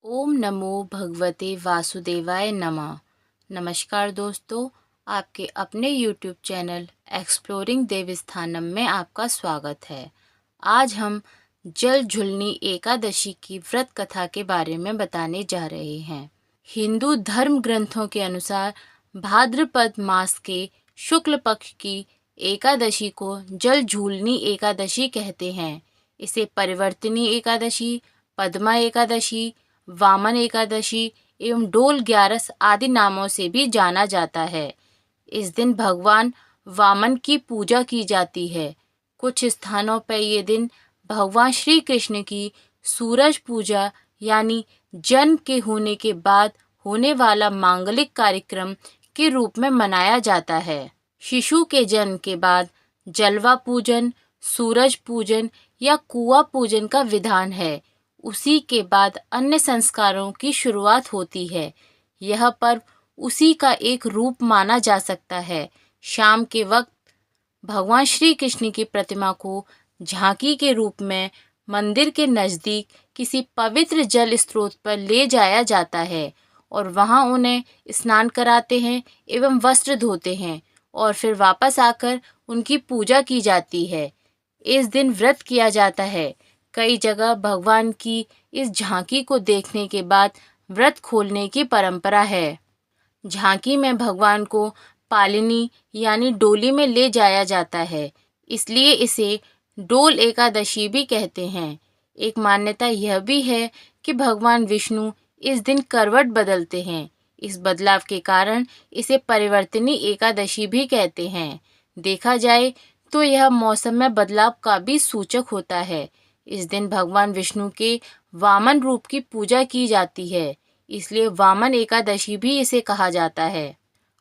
ओम नमो भगवते वासुदेवाय नमः। नमस्कार दोस्तों, आपके अपने YouTube चैनल एक्सप्लोरिंग देवस्थानम में आपका स्वागत है। आज हम जल झुलनी एकादशी की व्रत कथा के बारे में बताने जा रहे हैं। हिंदू धर्म ग्रंथों के अनुसार भाद्रपद मास के शुक्ल पक्ष की एकादशी को जल झूलनी एकादशी कहते हैं। इसे परिवर्तनी एकादशी, पद्मा एकादशी, वामन एकादशी एवं डोल ग्यारस आदि नामों से भी जाना जाता है। इस दिन भगवान वामन की पूजा की जाती है। कुछ स्थानों पर ये दिन भगवान श्री कृष्ण की सूरज पूजा यानी जन्म के होने के बाद होने वाला मांगलिक कार्यक्रम के रूप में मनाया जाता है। शिशु के जन्म के बाद जलवा पूजन, सूरज पूजन या कुआं पूजन का विधान है। उसी के बाद अन्य संस्कारों की शुरुआत होती है। यह पर्व उसी का एक रूप माना जा सकता है। शाम के वक्त भगवान श्री कृष्ण की प्रतिमा को झांकी के रूप में मंदिर के नज़दीक किसी पवित्र जल स्रोत पर ले जाया जाता है और वहां उन्हें स्नान कराते हैं एवं वस्त्र धोते हैं और फिर वापस आकर उनकी पूजा की जाती है। इस दिन व्रत किया जाता है। कई जगह भगवान की इस झांकी को देखने के बाद व्रत खोलने की परंपरा है। झांकी में भगवान को पालिनी यानी डोली में ले जाया जाता है, इसलिए इसे डोल एकादशी भी कहते हैं। एक मान्यता यह भी है कि भगवान विष्णु इस दिन करवट बदलते हैं। इस बदलाव के कारण इसे परिवर्तनी एकादशी भी कहते हैं। देखा जाए तो यह मौसम में बदलाव का भी सूचक होता है। इस दिन भगवान विष्णु के वामन रूप की पूजा की जाती है, इसलिए वामन एकादशी भी इसे कहा जाता है।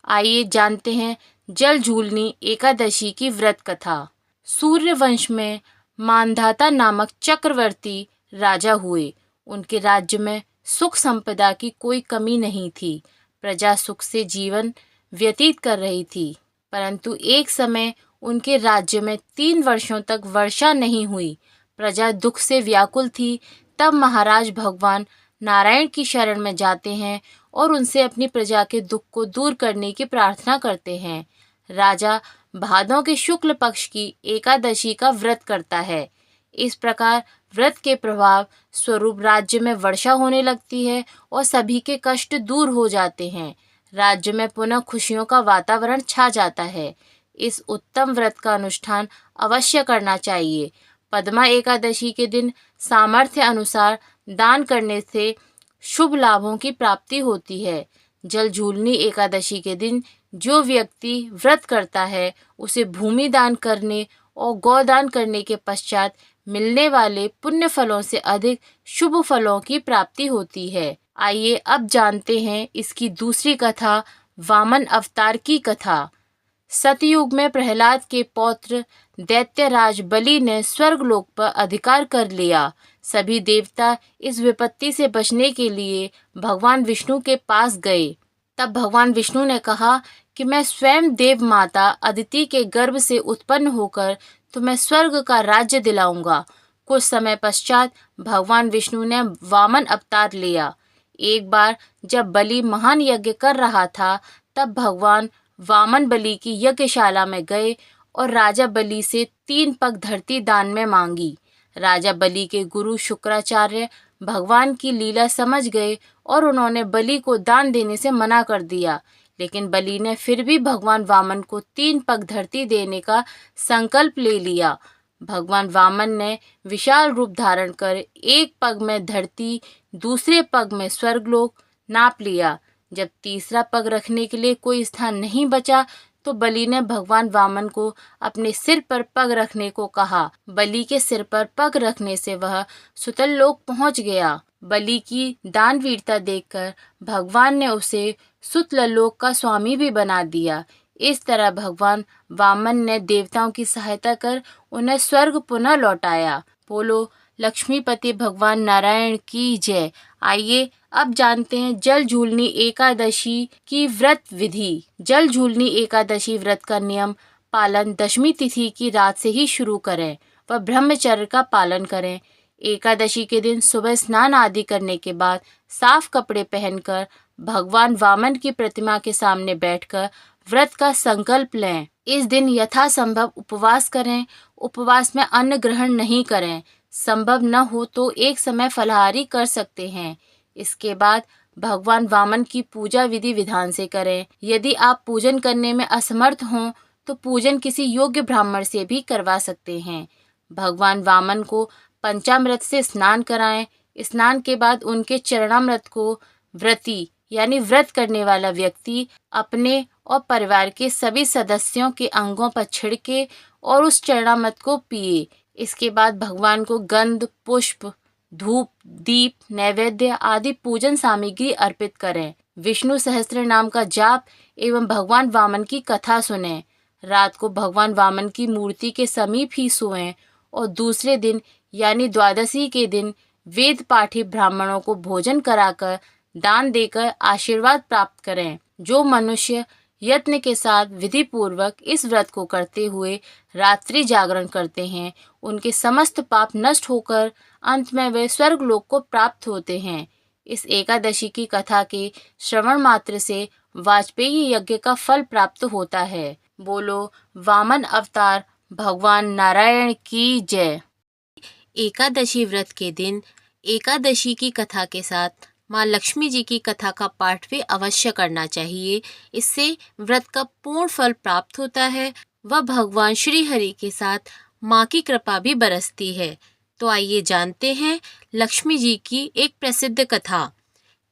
आइए जानते हैं जल झूलनी एकादशी की व्रत कथा। सूर्य वंश में मानधाता नामक चक्रवर्ती राजा हुए। उनके राज्य में सुख संपदा की कोई कमी नहीं थी। प्रजा सुख से जीवन व्यतीत कर रही थी, परंतु एक समय उनके राज्य में 3 वर्षों तक वर्षा नहीं हुई। प्रजा दुख से व्याकुल थी। तब महाराज भगवान नारायण की शरण में जाते हैं और उनसे अपनी प्रजा के दुख को दूर करने की प्रार्थना करते हैं। राजा भादों के शुक्ल पक्ष की एकादशी का व्रत करता है। इस प्रकार व्रत के प्रभाव स्वरूप राज्य में वर्षा होने लगती है और सभी के कष्ट दूर हो जाते हैं। राज्य में पुनः खुशियों का वातावरण छा जाता है। इस उत्तम व्रत का अनुष्ठान अवश्य करना चाहिए। पद्मा एकादशी के दिन सामर्थ्य अनुसार दान करने से शुभ लाभों की प्राप्ति होती है। जल झूलनी एकादशी के दिन जो व्यक्ति व्रत करता है उसे भूमि दान करने और गौदान करने के पश्चात मिलने वाले पुण्य फलों से अधिक शुभ फलों की प्राप्ति होती है। आइए अब जानते हैं इसकी दूसरी कथा, वामन अवतार की कथा। सतयुग में प्रहलाद के पौत्र दैत्यराज बलि ने स्वर्गलोक पर अधिकार कर लिया। सभी देवता इस विपत्ति से बचने के लिए भगवान विष्णु के पास गए। तब भगवान विष्णु ने कहा कि मैं स्वयं देव माता अदिति के गर्भ से उत्पन्न होकर तुम्हें स्वर्ग का राज्य दिलाऊंगा। कुछ समय पश्चात भगवान विष्णु ने वामन अवतार लिया। एक बार जब बलि महान यज्ञ कर रहा था, तब भगवान वामन बलि की यज्ञशाला में गए और राजा बलि से 3 पग धरती दान में मांगी। राजा बलि के गुरु शुक्राचार्य भगवान की लीला समझ गए और उन्होंने बलि को दान देने से मना कर दिया, लेकिन बलि ने फिर भी भगवान वामन को 3 पग धरती देने का संकल्प ले लिया। भगवान वामन ने विशाल रूप धारण कर एक पग में धरती, दूसरे पग में स्वर्गलोक नाप लिया। जब तीसरा पग रखने के लिए कोई स्थान नहीं बचा तो बलि ने भगवान वामन को अपने सिर पर पग रखने को कहा। बलि के सिर पर पग रखने से वह सुतल लोक पहुंच गया। बलि की दानवीरता देखकर भगवान ने उसे सुतल लोक का स्वामी भी बना दिया। इस तरह भगवान वामन ने देवताओं की सहायता कर उन्हें स्वर्ग पुनः लौटाया। बोलो लक्ष्मीपति भगवान नारायण की जय। आइए अब जानते हैं जल झूलनी एकादशी की व्रत विधि। जल झूलनी एकादशी व्रत का नियम पालन दशमी तिथि की रात से ही शुरू करें व ब्रह्मचर्य का पालन करें। एकादशी के दिन सुबह स्नान आदि करने के बाद साफ कपड़े पहनकर भगवान वामन की प्रतिमा के सामने बैठकर व्रत का संकल्प लें। इस दिन यथासंभव उपवास करें। उपवास में अन्न ग्रहण नहीं करें। संभव न हो तो एक समय फलाहारी कर सकते हैं। इसके बाद भगवान वामन की पूजा विधि विधान से करें। यदि आप पूजन करने में असमर्थ हों तो पूजन किसी योग्य ब्राह्मण से भी करवा सकते हैं। भगवान वामन को पंचामृत से स्नान कराएं। स्नान के बाद उनके चरणामृत को व्रती यानी व्रत करने वाला व्यक्ति अपने और परिवार के सभी सदस्यों के अंगों पर छिड़के और उस चरणामृत को पिए। इसके बाद भगवान को गंध, पुष्प, धूप, दीप, नैवेद्य आदि पूजन सामग्री अर्पित करें। विष्णु सहस्त्र नाम का जाप एवं भगवान वामन की कथा सुनें। रात को भगवान वामन की मूर्ति के समीप ही सोएं और दूसरे दिन यानी द्वादशी के दिन वेद पाठी ब्राह्मणों को भोजन कराकर दान देकर आशीर्वाद प्राप्त करें। जो मनुष्य यत्न के साथ विधि पूर्वक इस व्रत को करते हुए रात्रि जागरण करते हैं, उनके समस्त पाप नष्ट होकर अंत में वे स्वर्ग लोक को प्राप्त होते हैं। इस एकादशी की कथा के श्रवण मात्र से वाजपेयी यज्ञ का फल प्राप्त होता है। बोलो वामन अवतार भगवान नारायण की जय। एकादशी व्रत के दिन एकादशी की कथा के साथ माँ लक्ष्मी जी की कथा का पाठ भी अवश्य करना चाहिए। इससे व्रत का पूर्ण फल प्राप्त होता है व भगवान श्री हरि के साथ माँ की कृपा भी बरसती है। तो आइए जानते हैं लक्ष्मी जी की एक प्रसिद्ध कथा।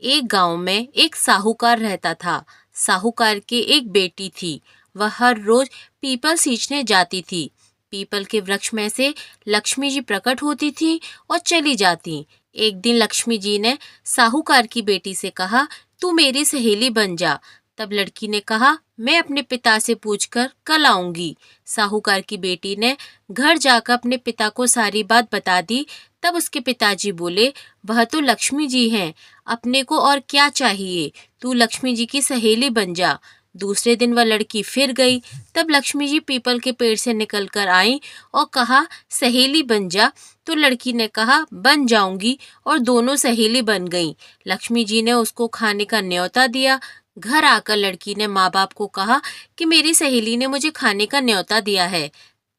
एक गांव में एक साहूकार रहता था। साहूकार के एक बेटी थी। वह हर रोज पीपल सींचने जाती थी। पीपल के वृक्ष में से लक्ष्मी जी प्रकट होती थी और चली जाती। एक दिन लक्ष्मी जी ने साहूकार की बेटी से कहा, तू मेरी सहेली बन जा। तब लड़की ने कहा, मैं अपने पिता से पूछकर कल आऊंगी। साहूकार की बेटी ने घर जाकर अपने पिता को सारी बात बता दी। तब उसके पिताजी बोले, वह तो लक्ष्मी जी हैं, अपने को और क्या चाहिए, तू लक्ष्मी जी की सहेली बन जा। दूसरे दिन वह लड़की फिर गई। तब लक्ष्मी जी पीपल के पेड़ से निकलकर आई और कहा, सहेली बन जा। तो लड़की ने कहा, बन जाऊंगी, और दोनों सहेली बन गईं। लक्ष्मी जी ने उसको खाने का न्योता दिया। घर आकर लड़की ने माँ बाप को कहा कि मेरी सहेली ने मुझे खाने का न्योता दिया है।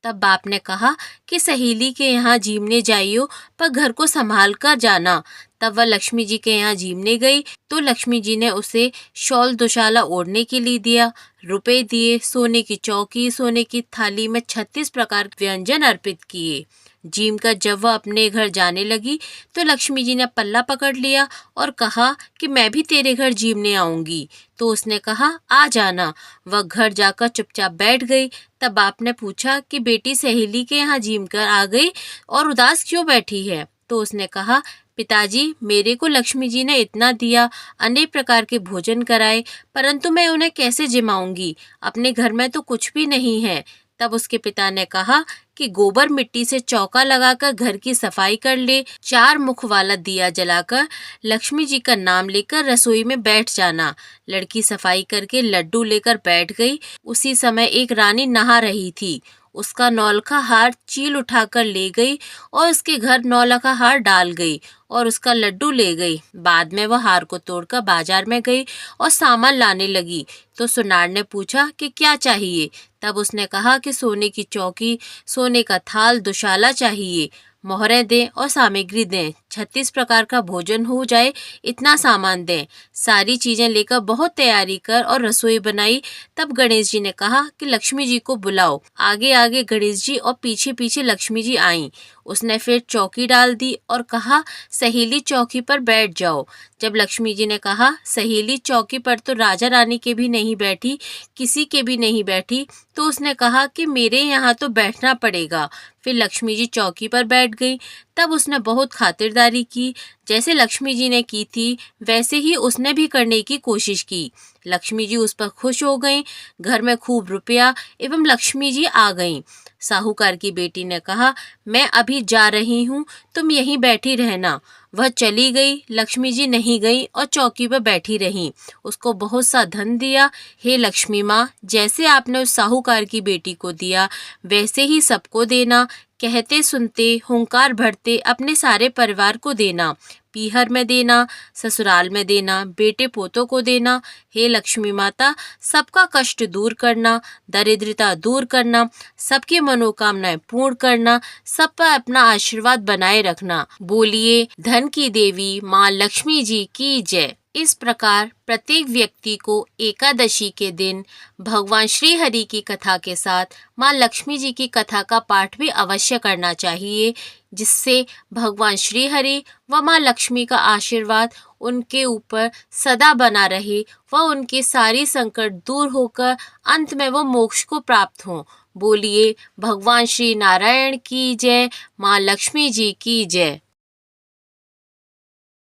तब बाप ने कहा कि सहेली के यहाँ जीमने जाइयो, पर घर को संभाल कर जाना। तब वह लक्ष्मी जी के यहाँ जीमने गई तो लक्ष्मी जी ने उसे शॉल दुशाला ओढ़ने के लिए दिया, रुपए दिए, सोने की चौकी, सोने की थाली में 36 प्रकार के व्यंजन अर्पित किए। जीम कर जब वह अपने घर जाने लगी तो लक्ष्मी जी ने पल्ला पकड़ लिया और कहा कि मैं भी तेरे घर जीमने आऊंगी। तो उसने कहा, आ जाना। वह घर जाकर चुपचाप बैठ गई। तब बाप ने पूछा कि बेटी सहेली के यहाँ जीम कर आ गई और उदास क्यों बैठी है। तो उसने कहा, पिताजी, मेरे को लक्ष्मी जी ने इतना दिया, अनेक प्रकार के भोजन कराए, परंतु मैं उन्हें कैसे जिमाऊंगी, अपने घर में तो कुछ भी नहीं है। तब उसके पिता ने कहा कि गोबर मिट्टी से चौका लगाकर घर की सफाई कर ले, 4 मुख वाला दिया जलाकर लक्ष्मी जी का नाम लेकर रसोई में बैठ जाना। लड़की सफाई करके लड्डू लेकर बैठ गई। उसी समय एक रानी नहा रही थी। उसका नौलखा हार चील उठाकर ले गई और उसके घर नौलखा हार डाल गई और उसका लड्डू ले गई। बाद में वह हार को तोड़कर बाजार में गई और सामान लाने लगी। तो सुनार ने पूछा कि क्या चाहिए। तब उसने कहा कि सोने की चौकी, सोने का थाल, दुशाला चाहिए, मोहरें दें और सामग्री दें, 36 प्रकार का भोजन हो जाए, इतना सामान दें। सारी चीजें लेकर बहुत तैयारी कर और रसोई बनाई। तब गणेश जी ने कहा कि लक्ष्मी जी को बुलाओ। आगे आगे गणेश जी और पीछे पीछे लक्ष्मी जी आईं। उसने फिर चौकी डाल दी और कहा, सहेली चौकी पर बैठ जाओ। जब लक्ष्मी जी ने कहा, सहेली चौकी पर तो राजा रानी के भी नहीं बैठी, किसी के भी नहीं बैठी, तो उसने कहा कि मेरे यहाँ तो बैठना पड़ेगा। फिर लक्ष्मी जी चौकी पर बैठ गई। तब उसने बहुत खातिरदारी की। जैसे लक्ष्मी जी ने की थी वैसे ही उसने भी करने की कोशिश की। लक्ष्मी जी उस पर खुश हो गईं। घर में खूब रुपया एवं लक्ष्मी जी आ गईं। साहूकार की बेटी ने कहा, मैं अभी जा रही हूँ, तुम यहीं बैठी रहना। वह चली गई। लक्ष्मी जी नहीं गई और चौकी पर बैठी रहीं। उसको बहुत सा धन दिया। हे लक्ष्मी माँ, जैसे आपने उस साहूकार की बेटी को दिया वैसे ही सबको देना। कहते सुनते हुंकार भरते अपने सारे परिवार को देना, पीहर में देना, ससुराल में देना, बेटे पोतों को देना। हे लक्ष्मी माता, सबका कष्ट दूर करना, दरिद्रता दूर करना, सबकी मनोकामनाएं पूर्ण करना, सब पर अपना आशीर्वाद बनाए रखना। बोलिए धन की देवी माँ लक्ष्मी जी की जय। इस प्रकार प्रत्येक व्यक्ति को एकादशी के दिन भगवान श्री हरि की कथा के साथ माँ लक्ष्मी जी की कथा का पाठ भी अवश्य करना चाहिए, जिससे भगवान श्री हरि व माँ लक्ष्मी का आशीर्वाद उनके ऊपर सदा बना रहे व उनके सारी संकट दूर होकर अंत में वो मोक्ष को प्राप्त हों। बोलिए भगवान श्री नारायण की जय, माँ लक्ष्मी जी की जय।